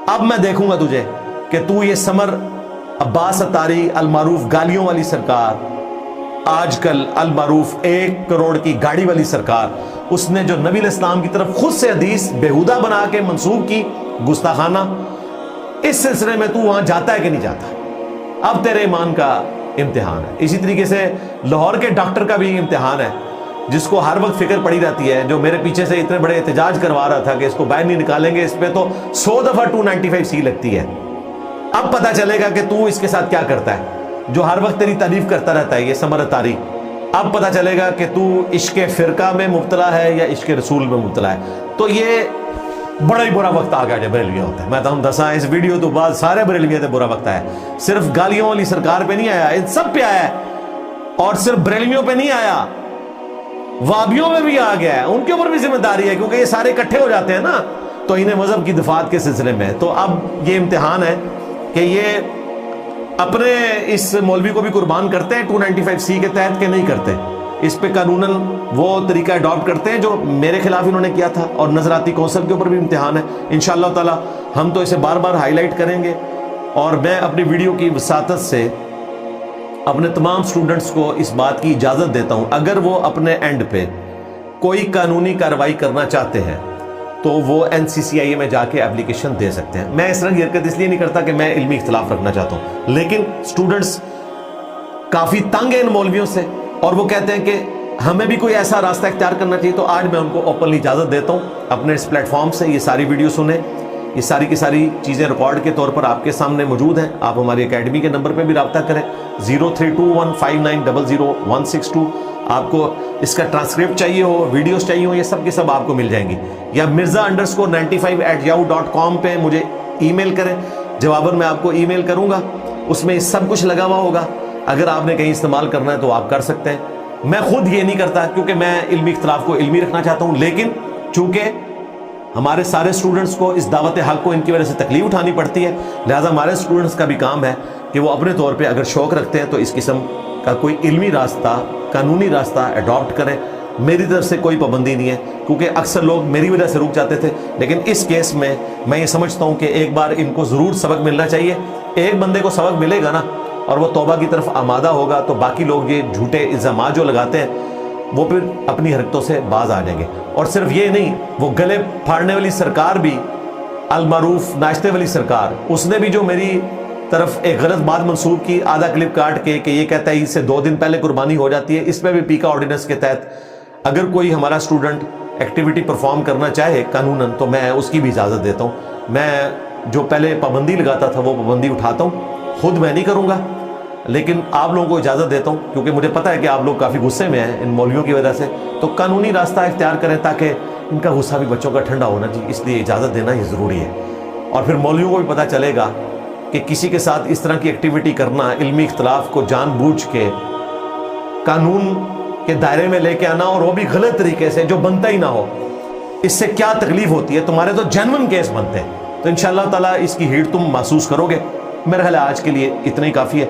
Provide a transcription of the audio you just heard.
اب میں دیکھوں گا تجھے کہ تو یہ سمر عباس اتاری المعروف گالیوں والی سرکار، آج کل المعروف 1 کروڑ کی گاڑی والی سرکار، اس نے جو نبی علیہ السلام کی طرف خود سے حدیث بیہودہ بنا کے منسوب کی گستاخانہ، اس سلسلے میں تو وہاں جاتا ہے کہ نہیں جاتا؟ اب تیرے ایمان کا امتحان ہے۔ اسی طریقے سے لاہور کے ڈاکٹر کا بھی امتحان ہے، جس کو ہر وقت فکر پڑی رہتی ہے، جو میرے پیچھے سے اتنے بڑے احتجاج کروا رہا تھا کہ اس کو باہر نہیں نکالیں گے، اس پہ تو 100 دفعہ 295C لگتی ہے۔ اب پتہ چلے گا کہ تو اس کے ساتھ کیا کرتا ہے، جو ہر وقت تیری تعریف کرتا رہتا ہے یہ سمر اتاری۔ اب پتہ چلے گا کہ تو عشق فرقہ میں مبتلا ہے یا عشق رسول میں مبتلا ہے۔ تو یہ بڑا ہی برا وقت آ گیا جب بریلویہ ہوتا ہے۔ میں تو ہم دساں اس ویڈیو تو بعد سارے بریلویہ تے برا وقت آیا، صرف گالیوں والی سرکار پہ نہیں آیا، ان سب پہ آیا ہے، اور صرف بریلویوں پہ نہیں آیا، وابیوں میں بھی آ گیا ہے، ان کے اوپر بھی ذمہ داری ہے، کیونکہ یہ سارے اکٹھے ہو جاتے ہیں نا تو انہیں مذہب کی دفاعت کے سلسلے میں۔ تو اب یہ امتحان ہے کہ یہ اپنے اس مولوی کو بھی قربان کرتے ہیں 295C کے تحت کہ نہیں کرتے، اس پہ قانوناً وہ طریقہ اڈاپٹ کرتے ہیں جو میرے خلاف انہوں نے کیا تھا، اور نظراتی کونسل کے اوپر بھی امتحان ہے۔ انشاءاللہ تعالی ہم تو اسے بار بار ہائی لائٹ کریں گے، اور میں اپنی ویڈیو کی وساطت سے اپنے تمام سٹوڈنٹس کو اس بات کی اجازت دیتا ہوں، اگر وہ اپنے اینڈ پہ کوئی قانونی کارروائی کرنا چاہتے ہیں تو وہ NCCIA میں جا کے اپلیکیشن دے سکتے ہیں۔ میں اس طرح کی حرکت اس لیے نہیں کرتا کہ میں علمی اختلاف رکھنا چاہتا ہوں، لیکن سٹوڈنٹس کافی تنگ ہیں ان مولویوں سے، اور وہ کہتے ہیں کہ ہمیں بھی کوئی ایسا راستہ اختیار کرنا چاہیے، تو آج میں ان کو اوپنلی اجازت دیتا ہوں اپنے اس پلیٹ فارم سے یہ ساری ویڈیو سنیں۔ یہ ساری کی ساری چیزیں ریکارڈ کے طور پر آپ کے سامنے موجود ہیں، آپ ہماری اکیڈمی کے نمبر پہ بھی رابطہ کریں 032159000162۔ آپ کو اس کا ٹرانسکرپٹ چاہیے ہو، ویڈیوز چاہیے ہو، یہ سب کے سب آپ کو مل جائیں گی، یا mirza_95@yahoo.com پہ مجھے ای میل کریں، جواباً میں آپ کو ای میل کروں گا، اس میں سب کچھ لگا ہوا ہوگا، اگر آپ نے کہیں استعمال کرنا ہے تو آپ کر سکتے ہیں۔ میں خود یہ نہیں کرتا کیونکہ میں علمی اختلاف کو علمی رکھنا چاہتا ہوں، لیکن چونکہ ہمارے سارے سٹوڈنٹس کو اس دعوت حق کو ان کی وجہ سے تکلیف اٹھانی پڑتی ہے، لہٰذا ہمارے سٹوڈنٹس کا بھی کام ہے کہ وہ اپنے طور پہ اگر شوق رکھتے ہیں تو اس قسم کا کوئی علمی راستہ، قانونی راستہ اڈاپٹ کریں۔ میری طرف سے کوئی پابندی نہیں ہے، کیونکہ اکثر لوگ میری وجہ سے رک جاتے تھے، لیکن اس کیس میں میں یہ سمجھتا ہوں کہ ایک بار ان کو ضرور سبق ملنا چاہیے۔ ایک بندے کو سبق ملے گا نا اور وہ توبہ کی طرف آمادہ ہوگا تو باقی لوگ یہ جھوٹے الزامات جو لگاتے ہیں وہ پھر اپنی حرکتوں سے باز آ جائیں گے۔ اور صرف یہ نہیں، وہ گلے پھاڑنے والی سرکار بھی، المعروف ناشتے والی سرکار، اس نے بھی جو میری طرف ایک غلط بات منسوب کی آدھا کلپ کاٹ کے کہ یہ کہتا ہے اس سے 2 دن پہلے قربانی ہو جاتی ہے، اس پہ بھی پیکا آرڈیننس کے تحت اگر کوئی ہمارا اسٹوڈنٹ ایکٹیویٹی پرفارم کرنا چاہے قانوناً تو میں اس کی بھی اجازت دیتا ہوں۔ میں جو پہلے پابندی لگاتا تھا وہ پابندی اٹھاتا ہوں، خود میں نہیں کروں گا، لیکن آپ لوگوں کو اجازت دیتا ہوں، کیونکہ مجھے پتہ ہے کہ آپ لوگ کافی غصے میں ہیں ان مولویوں کی وجہ سے، تو قانونی راستہ اختیار کریں تاکہ ان کا غصہ بھی بچوں کا ٹھنڈا ہونا چاہیے، اس لیے اجازت دینا یہ ضروری ہے۔ اور پھر مولویوں کو بھی پتہ چلے گا کہ کسی کے ساتھ اس طرح کی ایکٹیویٹی کرنا، علمی اختلاف کو جان بوجھ کے قانون کے دائرے میں لے کے آنا، اور وہ بھی غلط طریقے سے جو بنتا ہی نہ ہو، اس سے کیا تکلیف ہوتی ہے۔ تمہارے تو جینون کیس بنتے ہیں، تو انشاءاللہ تعالیٰ اس کی ہیٹ تم محسوس کرو گے۔ میرا خیال ہے آج کے لیے اتنا ہی کافی ہے۔